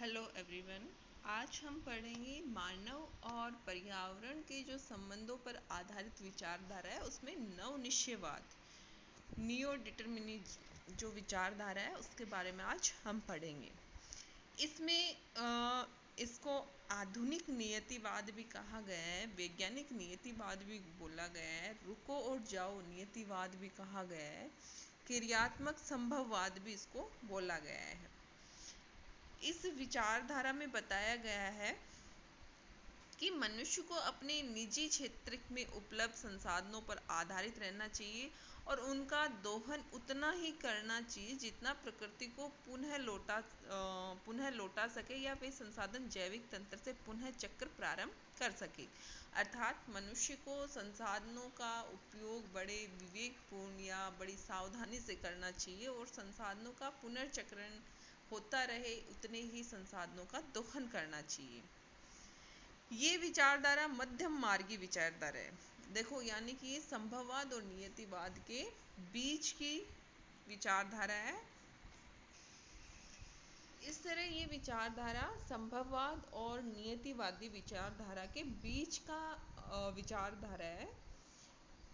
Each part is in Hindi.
Hello everyone. आज हम पढ़ेंगे मानव और पर्यावरण के जो संबंधों पर आधारित विचारधारा है उसमें नवनिश्चयवाद नियो डिटर्मिनिज्म जो विचारधारा है उसके बारे में आज हम पढ़ेंगे। इसमें इसको आधुनिक नियतिवाद भी कहा गया है, वैज्ञानिक नियतिवाद भी बोला गया है, रुको और जाओ नियतिवाद भी कहा गया है, क्रियात्मक संभववाद भी इसको बोला गया है। इस विचारधारा में बताया गया है कि मनुष्य को अपने निजी क्षेत्र में उपलब्ध संसाधनों पर आधारित रहना चाहिए और उनका दोहन उतना ही करना चाहिए जितना प्रकृति को पुनः लौटा सके या वे संसाधन जैविक तंत्र से पुनः चक्र प्रारंभ कर सके। अर्थात मनुष्य को संसाधनों का उपयोग बड़े विवेकपूर्ण या बड़ी सावधानी से करना चाहिए और संसाधनों का पुनर्चक्रण होता रहे उतने ही संसाधनों का दोहन करना चाहिए। ये विचारधारा मध्यम मार्गी विचारधारा है। देखो, यानी कि ये संभववाद और नियतिवाद के बीच की विचारधारा है। इस तरह ये विचारधारा संभववाद और नियतिवादी विचारधारा के बीच का विचारधारा है।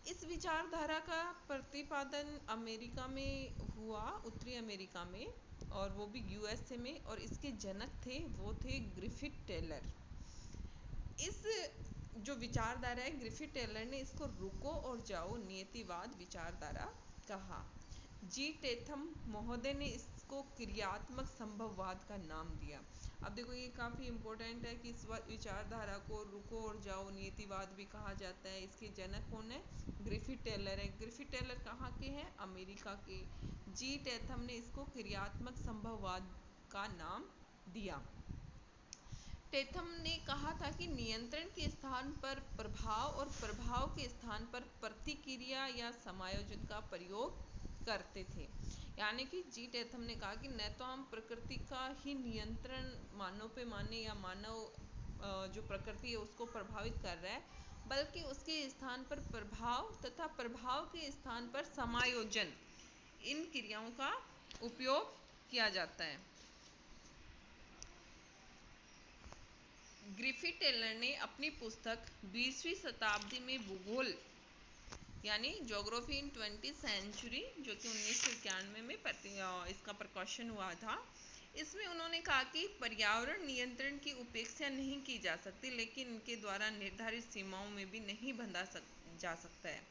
इस विचारधारा का प्रतिपादन अमेरिका में हुआ, उत्तरी अमेरिका में, और वो भी यूएसए में, और इसके जनक थे वो थे ग्रिफिथ टेलर। इस जो विचारधारा है, ग्रिफिथ टेलर ने इसको रुको और जाओ नियतिवाद विचारधारा कहा। जी टेथम महोदय ने इसको क्रियात्मक संभववाद का नाम दिया। अब देखो, ये काफ़ी इम्पोर्टेंट है कि इस विचारधारा को रुको और जाओ नियतिवाद भी कहा जाता है। इसके जनक कौन है? ग्रिफिथ टेलर है। ग्रिफिथ टेलर कहाँ के हैं? अमेरिका के। जी टेथम ने इसको क्रियात्मक संभववाद का नाम दिया। टेथम ने कहा था कि नियंत्रण के स्थान पर प्रभाव और प्रभाव के स्थान पर प्रतिक्रिया या समायोजन का प्रयोग करते थे। यानी कि जी टेथम ने कहा कि न तो हम प्रकृति का ही नियंत्रण मानव पे माने या मानव जो प्रकृति है उसको प्रभावित कर रहा है, बल्कि उसके स्थान पर प्रभाव तथा प्रभाव के स्थान पर समायोजन, इन क्रियाओं का उपयोग किया जाता है। ग्रिफिथ टेलर ने अपनी पुस्तक 20वीं शताब्दी में भूगोल यानी ज्योग्राफी इन 20th सेंचुरी, जो कि 1991 में इसका प्रकाशन हुआ था, इसमें उन्होंने कहा कि पर्यावरण नियंत्रण की उपेक्षा नहीं की जा सकती, लेकिन इनके द्वारा निर्धारित सीमाओं में भी नहीं जा सकता है।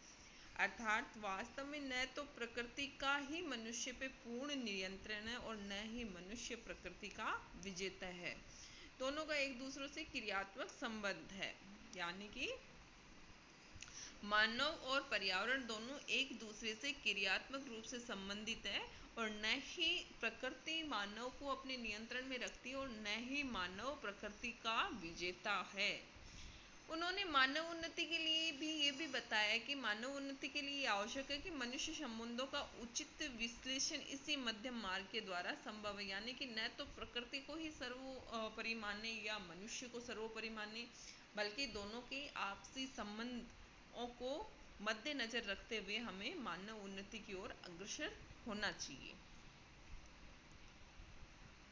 अर्थात वास्तव में न तो प्रकृति का ही मनुष्य पे पूर्ण नियंत्रण है और न ही मनुष्य प्रकृति का विजेता है। दोनों का एक दूसरे से क्रियात्मक संबंध है, यानी कि मानव और पर्यावरण दोनों एक दूसरे से क्रियात्मक रूप से संबंधित है और न ही प्रकृति मानव को अपने नियंत्रण में रखती है और न ही मानव प्रकृति का विजेता है। उन्होंने मानव उन्नति के लिए भी ये भी बताया कि मानव उन्नति के लिए आवश्यक है कि मनुष्य संबंधों का उचित विश्लेषण इसी मध्यम मार्ग के द्वारा संभव है। यानी कि न तो प्रकृति को ही सर्वोपरि माने या मनुष्य को सर्वोपरि माने, बल्कि दोनों के आपसी संबंधों को मद्देनजर रखते हुए हमें मानव उन्नति की ओर अग्रसर होना चाहिए।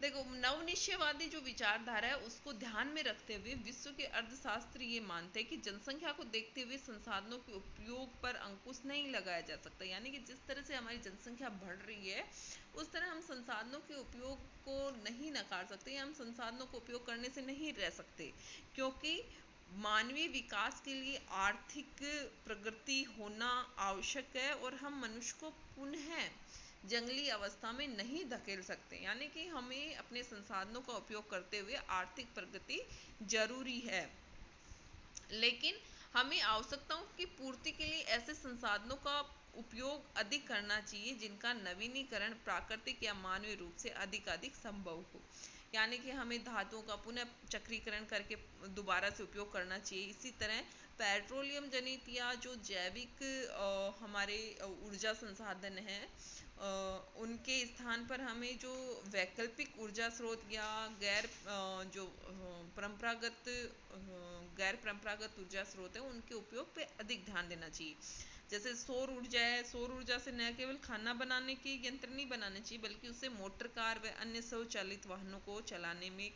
देखो, नवनिश्चयवादी जो विचारधारा है उसको ध्यान में रखते हुए विश्व के अर्थशास्त्री ये मानते हैं कि जनसंख्या को देखते हुए संसाधनों के उपयोग पर अंकुश नहीं लगाया जा सकता। यानी कि जिस तरह से हमारी जनसंख्या बढ़ रही है उस तरह हम संसाधनों के उपयोग को नहीं नकार सकते या हम संसाधनों को उपयोग करने से नहीं रह सकते, क्योंकि मानवीय विकास के लिए आर्थिक प्रगति होना आवश्यक है और हम मनुष्य को पुनः जंगली अवस्था में नहीं धकेल सकते। यानी कि हमें अपने संसाधनों का उपयोग करते हुए आर्थिक प्रगति जरूरी है, लेकिन हमें आवश्यकताओं की पूर्ति के लिए ऐसे संसाधनों का उपयोग अधिक करना चाहिए जिनका नवीनीकरण प्राकृतिक या मानवीय रूप से अधिक संभव हो। यानी कि हमें धातुओं का पुनः चक्रीकरण करके दोबारा से उपयोग करना चाहिए। इसी तरह पेट्रोलियम जनित या जो जैविक हमारे ऊर्जा संसाधन हैं उनके स्थान पर हमें जो वैकल्पिक ऊर्जा स्रोत या गैर परंपरागत ऊर्जा स्रोत है उनके उपयोग पे अधिक ध्यान देना चाहिए। जैसे सौर ऊर्जा है, सौर ऊर्जा से न केवल खाना बनाने के यंत्र नहीं बनाने चाहिए बल्कि उससे मोटर कार व अन्य स्वचालित वाहनों को चलाने में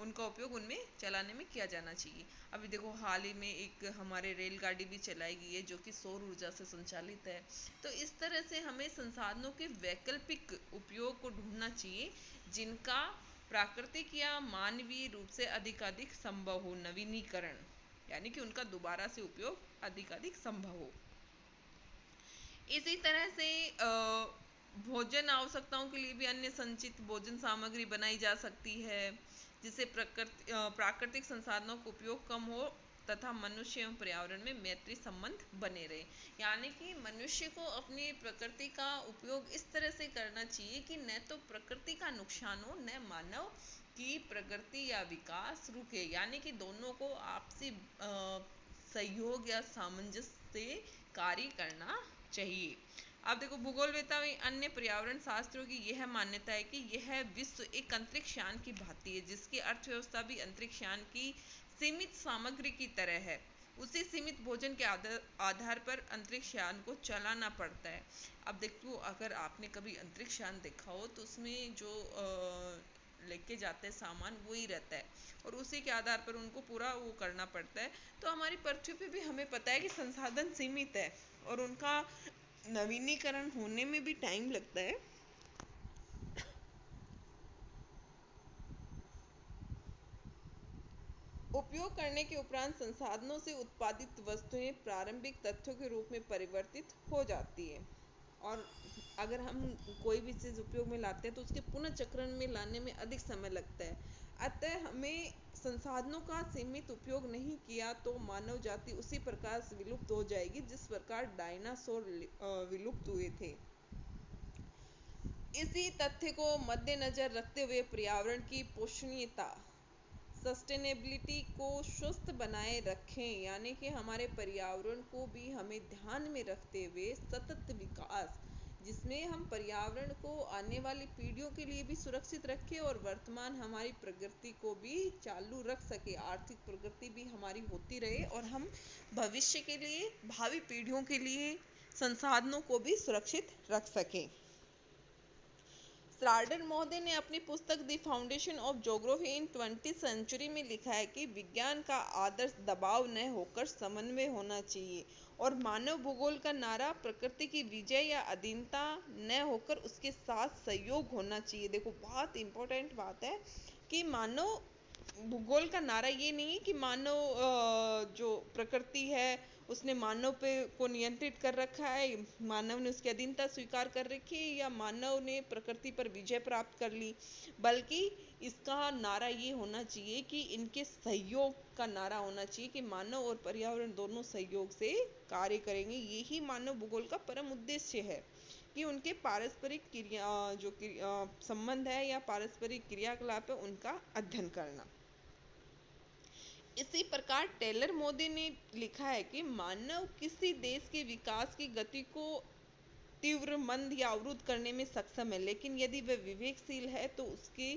उनका उपयोग उनमें चलाने में किया जाना चाहिए। अभी देखो हाल ही में एक हमारे रेलगाड़ी भी चलाई गई है जो कि सौर ऊर्जा से संचालित है। तो इस तरह से हमें संसाधनों के वैकल्पिक उपयोग को ढूंढना चाहिए जिनका प्राकृतिक या मानवीय रूप से अधिकाधिक संभव हो, नवीनीकरण यानी कि उनका दोबारा से उपयोग अधिकाधिक संभव हो। इसी तरह से भोजन आवश्यकताओं के लिए भी अन्य संचित भोजन सामग्री बनाई जा सकती है जिससे प्राकृतिक संसाधनों का उपयोग कम हो तथा मनुष्य एवं पर्यावरण में मैत्री संबंध बने रहे। यानी कि मनुष्य को अपनी प्रकृति का उपयोग इस तरह से करना चाहिए कि न तो प्रकृति का नुकसान हो न मानव की प्रगति या विकास रुके, यानी कि दोनों को आपसी सहयोग या सामंजस्य से कार्य करना चाहिए। अब देखो भूगोलवेत्ता में अन्य पर्यावरण शास्त्रियों की यह मान्यता है कि यह विश्व एक अंतरिक्ष यान की भांति है जिसकी अर्थव्यवस्था भी अंतरिक्ष यान की सीमित सामग्री की तरह है। उसी सीमित भोजन के आधार पर अंतरिक्ष यान को चलाना पड़ता है। अब देखो अगर आपने कभी अंतरिक्ष यान देखा हो तो उसमें जो लेके जाते हैं सामान वही रहता है और उसी के आधार पर उनको पूरा वो करना पड़ता है। तो हमारी पृथ्वी पे भी हमें पता है कि संसाधन सीमित है और उनका नवीनीकरण होने में भी टाइम लगता है। उपयोग करने के उपरांत संसाधनों से उत्पादित वस्तुएं प्रारंभिक तथ्यों के रूप में परिवर्तित हो जाती है और अगर हम कोई भी चीज़ उपयोग में लाते हैं तो उसके पुनः चक्रण में लाने में अधिक समय लगता है। अतः हमें संसाधनों का सीमित उपयोग नहीं किया तो मानव जाति उसी प्रकार से विलुप्त हो जाएगी जिस प्रकार डायनासोर विलुप्त हुए थे। इसी तथ्य को मद्देनजर रखते हुए पर्यावरण की पोषणीयता सस्टेनेबिलिटी को स्वस्थ बनाए रखें, यानी कि हमारे पर्यावरण को भी हमें ध्यान में रखते हुए सतत विकास जिसमें हम पर्यावरण को आने वाली पीढ़ियों के लिए भी सुरक्षित रखें और वर्तमान हमारी प्रगति को भी चालू रख सके, आर्थिक प्रगति भी हमारी होती रहे और हम भविष्य के लिए भावी पीढ़ियों के लिए संसाधनों को भी सुरक्षित रख सकें। स्लाडर महोदय ने अपनी पुस्तक the foundation of geography in 20th century में लिखा है कि विज्ञान का आदर्श दबाव न होकर समन्वय होना चाहिए और मानव भूगोल का नारा प्रकृति की विजय या अधीनता न होकर उसके साथ सहयोग होना चाहिए। देखो बहुत इंपॉर्टेंट बात है कि मानव भूगोल का नारा ये नहीं है कि मानव जो प्रकृति है उसने मानव पे को नियंत्रित कर रखा है, मानव ने उसकी अधीनता स्वीकार कर रखी है या मानव ने प्रकृति पर विजय प्राप्त कर ली, बल्कि इसका नारा ये होना चाहिए कि इनके सहयोग का नारा होना चाहिए कि मानव और पर्यावरण दोनों सहयोग से कार्य करेंगे। यही मानव भूगोल का परम उद्देश्य है कि उनके पारस्परिक संबंध है या पारस्परिक क्रियाकलाप है उनका अध्ययन करना। इसी प्रकार टेलर मोदी ने लिखा है कि मानव किसी देश के विकास की गति को तीव्र मंद या अवरुद्ध करने में सक्षम है, लेकिन यदि वह विवेकशील है तो उसके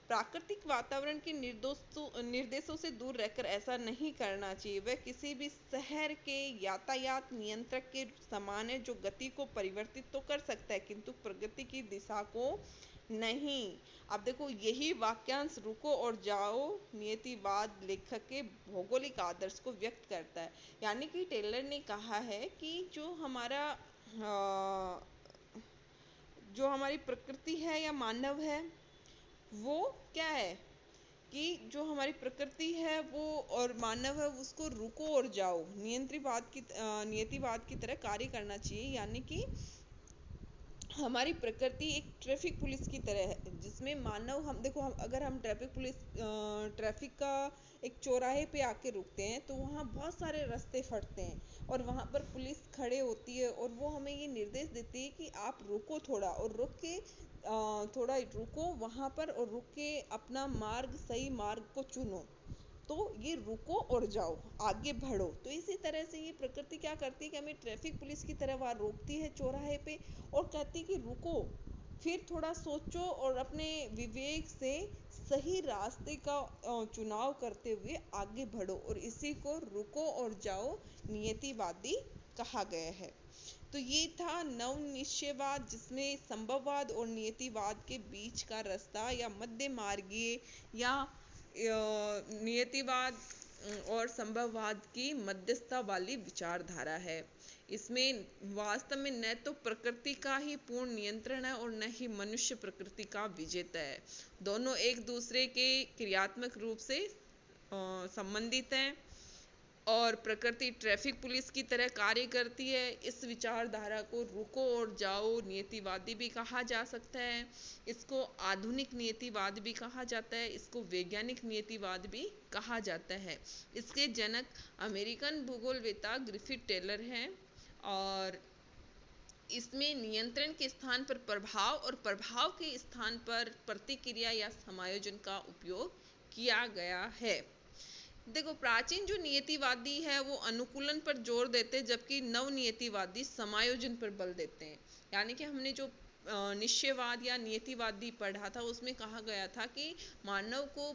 प्राकृतिक वातावरण के निर्देशों से दूर रहकर ऐसा नहीं करना चाहिए। वह किसी भी शहर के यातायात नियंत्रक के समान है जो गति को परिवर्तित तो कर सकता है किंतु प्रगति की दिशा को नहीं। अब देखो यही वाक्यांश रुको और जाओ नियतिवाद लेखक के भौगोलिक आदर्श को व्यक्त करता है। यानी कि टेलर ने कहा है कि जो हमारी प्रकृति है या मानव है वो क्या है कि जो हमारी प्रकृति है वो और मानव है उसको रुको और जाओ नियतिवाद की तरह कार्य करना चाहिए। यानी कि हमारी प्रकृति एक ट्रैफिक पुलिस की तरह है जिसमें मानव हम अगर हम ट्रैफिक का एक चौराहे पे आके रुकते हैं तो वहाँ बहुत सारे रास्ते फटते हैं और वहाँ पर पुलिस खड़े होती है और वो हमें ये निर्देश देती है कि आप रुको थोड़ा और रुक के थोड़ा रुको वहाँ पर और रुक के अपना सही मार्ग को चुनो, तो ये रुको और जाओ आगे बढ़ो। तो इसी तरह से ये प्रकृति क्या करती है कि हमें ट्रैफिक पुलिस की तरह वहाँ रोकती है चौराहे पे और कहती है कि रुको फिर थोड़ा सोचो और अपने विवेक से सही रास्ते का चुनाव करते हुए आगे बढ़ो, और इसी को रुको और जाओ नियतिवादी कहा गया है। तो ये था नव निश्चयवाद, जिसमें संभववाद और नियतिवाद के बीच का रास्ता या मध्य मार्गीय या नियतिवाद और संभववाद की मध्यस्थता वाली विचारधारा है। इसमें वास्तव में न तो प्रकृति का ही पूर्ण नियंत्रण है और न ही मनुष्य प्रकृति का विजेता है। दोनों एक दूसरे के क्रियात्मक रूप से संबंधित हैं और प्रकृति ट्रैफिक पुलिस की तरह कार्य करती है। इस विचारधारा को रुको और जाओ नियतिवादी भी कहा जा सकता है, इसको आधुनिक नियतिवाद भी कहा जाता है, इसको वैज्ञानिक नियतिवाद भी कहा जाता है। इसके जनक अमेरिकन भूगोलवेत्ता ग्रिफिथ टेलर हैं और इसमें नियंत्रण के स्थान पर प्रभाव और प्रभाव के स्थान पर प्रतिक्रिया या समायोजन का उपयोग किया गया है। देखो, प्राचीन जो नियतिवादी है वो अनुकूलन पर जोर देते हैं, जबकि नव नियतिवादी समायोजन पर बल देते हैं। यानी कि हमने जो निश्चयवाद या नियतिवादी पढ़ा था उसमें कहा गया था कि मानव को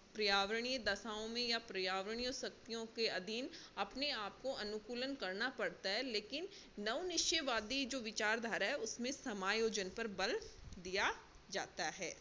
पर्यावरणीय दशाओं में या पर्यावरणीय शक्तियों के अधीन अपने आप को अनुकूलन करना पड़ता है, लेकिन नव निश्चयवादी जो विचारधारा है उसमें समायोजन पर बल दिया जाता है।